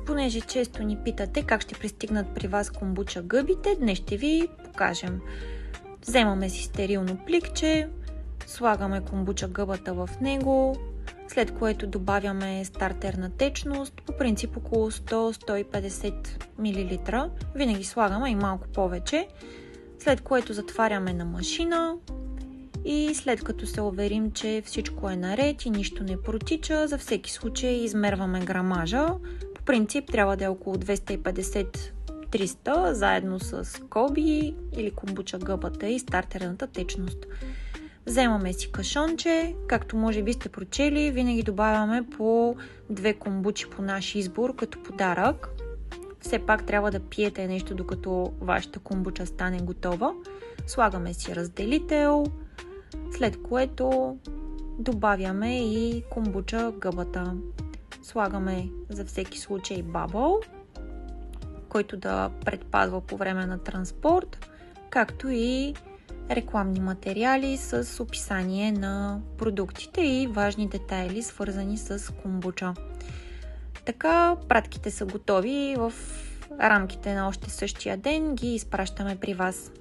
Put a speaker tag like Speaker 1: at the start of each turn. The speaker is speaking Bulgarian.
Speaker 1: понеже често ни питате как ще пристигнат при вас комбуча гъбите, днес ще ви покажем. Вземаме си стерилно пликче, слагаме комбуча гъбата в него, след което добавяме стартерна течност, по принцип около 100-150 мл. Винаги слагаме и малко повече, след което затваряме на машина и след като се уверим, че всичко е наред и нищо не протича, за всеки случай измерваме грамажа. По принцип трябва да е около 250-300, заедно с коби или комбуча гъбата и стартерната течност. Вземаме си кашонче, както може би сте прочели, винаги добавяме по 2 комбучи по наш избор като подарък. Все пак трябва да пиете нещо, докато вашата комбуча стане готова. Слагаме си разделител, след което добавяме и комбуча гъбата. Слагаме за всеки случай бабъл, който да предпазва по време на транспорт, както и рекламни материали с описание на продуктите и важни детайли, свързани с комбуча. Така пратките са готови, в рамките на още същия ден ги изпращаме при вас.